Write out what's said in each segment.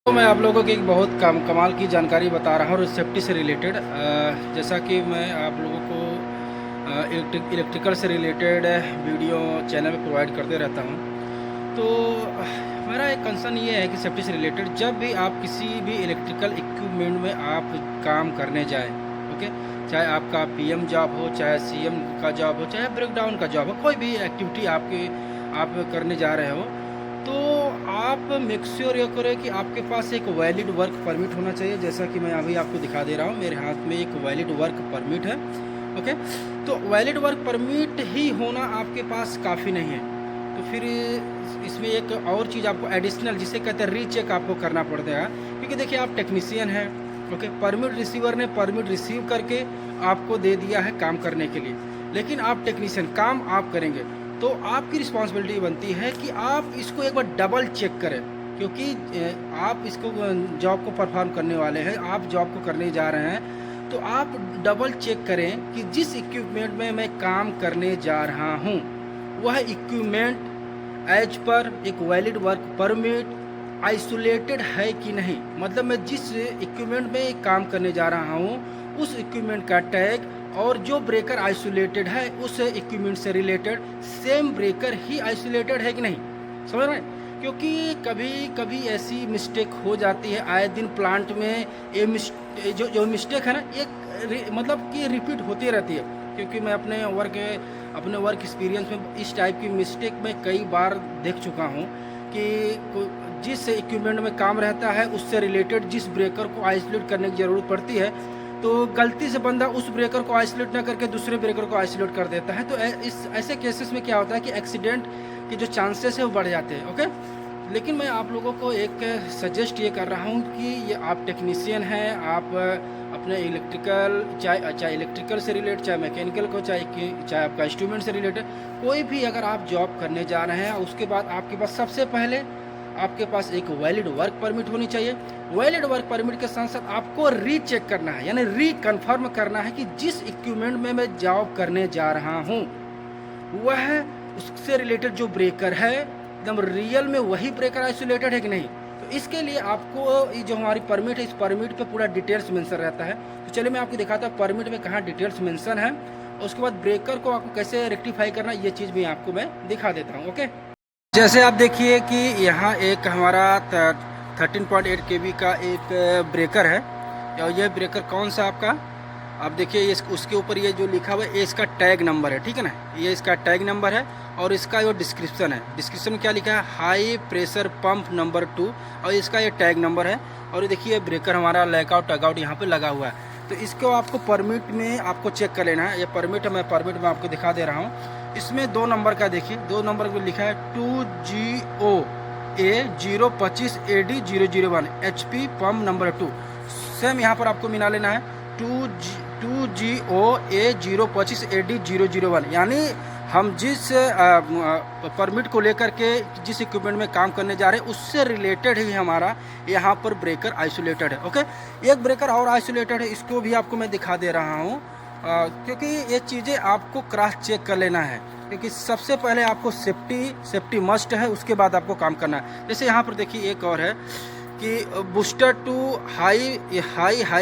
तो मैं आप लोगों को एक बहुत कमाल की जानकारी बता रहा हूँ सेफ्टी से रिलेटेड। जैसा कि मैं आप लोगों को इलेक्ट्रिकल से रिलेटेड वीडियो चैनल में प्रोवाइड करते रहता हूँ। तो मेरा एक कंसर्न ये है कि सेफ्टी से रिलेटेड जब भी आप किसी भी इलेक्ट्रिकल इक्विपमेंट में आप काम करने जाएं, ओके, चाहे आपका पीएम जॉब हो, चाहे सीएम का जॉब हो, चाहे ब्रेकडाउन का जॉब हो, कोई भी एक्टिविटी आप करने जा रहे हो, तो आप मेक श्योर ये करें कि आपके पास एक वैलिड वर्क परमिट होना चाहिए। जैसा कि मैं अभी आपको दिखा दे रहा हूँ, मेरे हाथ में एक वैलिड वर्क परमिट है। ओके, तो वैलिड वर्क परमिट ही होना आपके पास काफ़ी नहीं है, तो फिर इसमें एक और चीज़ आपको एडिशनल, जिसे कहते हैं रीचेक, आपको करना पड़ेगा। क्योंकि देखिए, आप टेक्नीशियन हैं, ओके, परमिट रिसीवर ने परमिट रिसीव करके आपको दे दिया है काम करने के लिए, लेकिन आप टेक्नीशियन, काम आप करेंगे, तो आपकी रिस्पॉन्सिबिलिटी बनती है कि आप इसको एक बार डबल चेक करें। क्योंकि आप इसको जॉब को परफॉर्म करने वाले हैं, आप जॉब को करने जा रहे हैं, तो आप डबल चेक करें कि जिस इक्विपमेंट में मैं काम करने जा रहा हूं, वह इक्विपमेंट एज पर एक वैलिड वर्क परमिट आइसोलेटेड है कि नहीं। मतलब मैं जिस इक्विपमेंट में काम करने जा रहा हूं, उस इक्विपमेंट का टैग और जो ब्रेकर आइसोलेटेड है उस इक्विपमेंट से रिलेटेड सेम ब्रेकर ही आइसोलेटेड है कि नहीं। समझ रहे हैं? क्योंकि कभी कभी ऐसी मिस्टेक हो जाती है, आए दिन प्लांट में ये जो मिस्टेक है ना, ये मतलब कि रिपीट होती रहती है। क्योंकि मैं अपने वर्क एक्सपीरियंस में इस टाइप की मिस्टेक मैं कई बार देख चुका हूँ कि जिस इक्विपमेंट में काम रहता है उससे रिलेटेड जिस ब्रेकर को आइसोलेट करने की ज़रूरत पड़ती है, तो गलती से बंदा उस ब्रेकर को आइसोलेट ना करके दूसरे ब्रेकर को आइसोलेट कर देता है। तो ऐसे केसेस में क्या होता है कि एक्सीडेंट के जो चांसेस है वो बढ़ जाते हैं। ओके, लेकिन मैं आप लोगों को एक सजेस्ट ये कर रहा हूँ कि ये आप टेक्नीशियन हैं, आप अपने इलेक्ट्रिकल, चाहे इलेक्ट्रिकल से रिलेटेड, चाहे मैकेनिकल को, चाहे आपका इंस्ट्रूमेंट से रिलेटेड कोई भी अगर आप जॉब करने जा रहे हैं, उसके बाद आपके पास सबसे पहले आपके पास एक वैलिड वर्क परमिट होनी चाहिए। वैलिड वर्क परमिट के साथ साथ आपको रीचेक करना है, यानी रीकन्फर्म करना है कि जिस इक्विपमेंट में मैं जॉब करने जा रहा हूँ, वह उससे रिलेटेड जो ब्रेकर है एकदम रियल में वही ब्रेकर आइसोलेटेड है कि नहीं। तो इसके लिए आपको ये जो हमारी परमिट है, इस परमिट पे पूरा डिटेल्स मेंशन रहता है। तो चलिए मैं आपको दिखाता हूँ परमिट में कहाँ डिटेल्स मेंशन है, और उसके बाद ब्रेकर को आपको कैसे रेक्टिफाई करना, ये चीज़ भी आपको मैं दिखा देता हूँ। ओके, जैसे आप देखिए कि यहाँ एक हमारा 13.8 kV का एक ब्रेकर है, और ये ब्रेकर कौन सा आपका, आप देखिए उसके ऊपर ये जो लिखा हुआ है, ये इसका टैग नंबर है, ठीक है ना, ये इसका टैग नंबर है। और इसका जो डिस्क्रिप्शन है, डिस्क्रिप्शन में क्या लिखा है, हाई प्रेशर पंप नंबर 2, और इसका ये टैग नंबर है। और ये देखिए ब्रेकर हमारा लैकआउट टगआउट यहाँ पे लगा हुआ है। तो इसको आपको परमिट में आपको चेक कर लेना है। ये परमिट है, मैं परमिट में आपको दिखा दे रहा हूँ। इसमें 2 नंबर का देखिए, 2 नंबर में लिखा है 2GOA025 AD001 HP pump number 2। Same यहाँ पर आपको मिला लेना है 2GOA025 AD001, यानी हम जिस परमिट को लेकर के जिस इक्विपमेंट में काम करने जा रहे हैं उससे रिलेटेड ही हमारा यहाँ पर ब्रेकर आइसोलेटेड है। ओके, एक ब्रेकर और आइसोलेटेड है, इसको भी आपको मैं दिखा दे रहा हूँ, क्योंकि ये चीज़ें आपको क्रॉस चेक कर लेना है। क्योंकि सबसे पहले आपको सेफ्टी मस्ट है, उसके बाद आपको काम करना है। जैसे यहाँ पर देखिए एक और है कि booster to high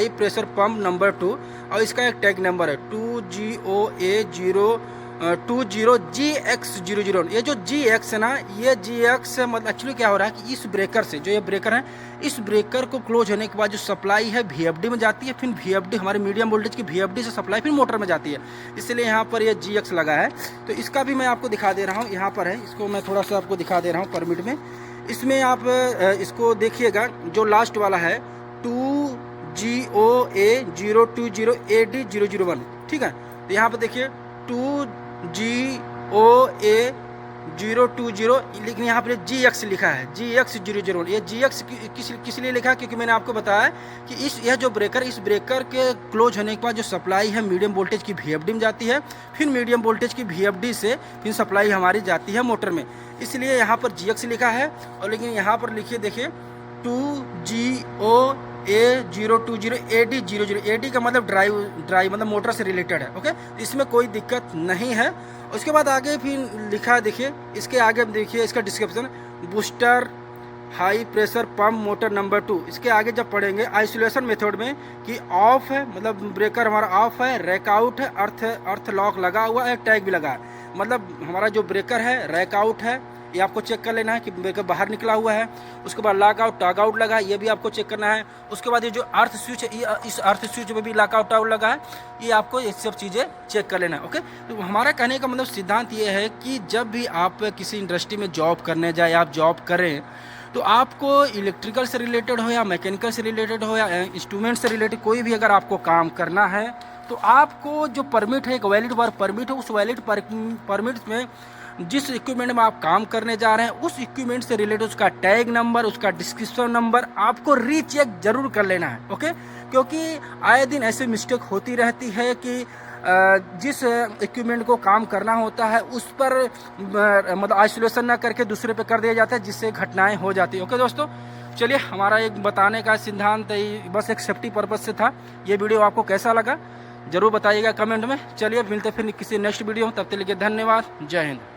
pressure pump number 2, और इसका एक टैग नंबर है 2GOA020GX001। ये जो GX है ना, ये GX मतलब एक्चुअली क्या हो रहा है कि इस ब्रेकर से, जो ये ब्रेकर है, इस ब्रेकर को क्लोज होने के बाद जो सप्लाई है VFD में जाती है, फिर VFD हमारे मीडियम वोल्टेज की VFD से सप्लाई फिर मोटर में जाती है, इसलिए यहाँ पर ये GX लगा है। तो इसका भी मैं आपको दिखा दे रहा हूँ, यहाँ पर है, इसको मैं थोड़ा सा आपको दिखा दे रहा हूँ परमिट में। इसमें आप इसको देखिएगा, जो लास्ट वाला है 2GOA020 AD001, ठीक है। तो यहाँ पर देखिए 2GOA020, लेकिन यहाँ पर GX लिखा है, GX001। ये GX किस लिए लिखा है, क्योंकि मैंने आपको बताया कि यह जो ब्रेकर, इस ब्रेकर के क्लोज होने के बाद जो सप्लाई है मीडियम वोल्टेज की VFD में जाती है, फिर मीडियम वोल्टेज की VFD से फिर सप्लाई हमारी जाती है मोटर में, इसलिए यहाँ पर GX लिखा है। और लेकिन यहाँ पर लिखिए, देखिए 2GOA020 AD001। AD का मतलब ड्राइव मतलब मोटर से रिलेटेड है। ओके, इसमें कोई दिक्कत नहीं है। उसके बाद आगे फिर लिखा है, देखिए इसके आगे देखिए इसका description, booster high pressure pump motor number 2। इसके आगे जब पढ़ेंगे आइसोलेशन मेथड में कि ऑफ है, मतलब ब्रेकर हमारा ऑफ है, रैक आउट है, अर्थ लॉक लगा हुआ है, टैग भी लगा है। मतलब हमारा जो ब्रेकर है रैक आउट है, ये आपको चेक कर लेना है कि ब्रेकर बाहर निकला हुआ है। उसके बाद लॉक आउट टैग आउट लगा है, ये भी आपको चेक करना है। उसके बाद ये जो अर्थ स्विच है, ये इस अर्थ स्विच में भी लॉक आउट टैग लगा है, ये आपको ये सब चीज़ें चेक कर लेना है। ओके, तो हमारा कहने का मतलब सिद्धांत ये है कि जब भी आप किसी इंडस्ट्री में जॉब करने जाए, आप जॉब करें, तो आपको इलेक्ट्रिकल से रिलेटेड हो या मैकेनिकल से रिलेटेड हो या इंस्ट्रूमेंट से रिलेटेड कोई भी अगर आपको काम करना है, तो आपको जो परमिट है, एक वैलिड वर्क परमिट है, उस वैलिड परमिट में जिस इक्विपमेंट में आप काम करने जा रहे हैं, उस इक्विपमेंट से रिलेटेड उसका टैग नंबर, उसका डिस्क्रिप्शन नंबर आपको रीचेक जरूर कर लेना है। ओके, क्योंकि आए दिन ऐसे मिस्टेक होती रहती है कि जिस इक्विपमेंट को काम करना होता है उस पर मतलब आइसोलेशन ना करके दूसरे पे कर दिया जाता है, जिससे घटनाएं हो जाती है। ओके दोस्तों, चलिए, हमारा एक बताने का सिद्धांत बस एक सेफ्टी पर्पज से था। ये वीडियो आपको कैसा लगा जरूर बताइएगा कमेंट में। चलिए, मिलते फिर किसी नेक्स्ट वीडियो, तब तक के लिए धन्यवाद। जय हिंद।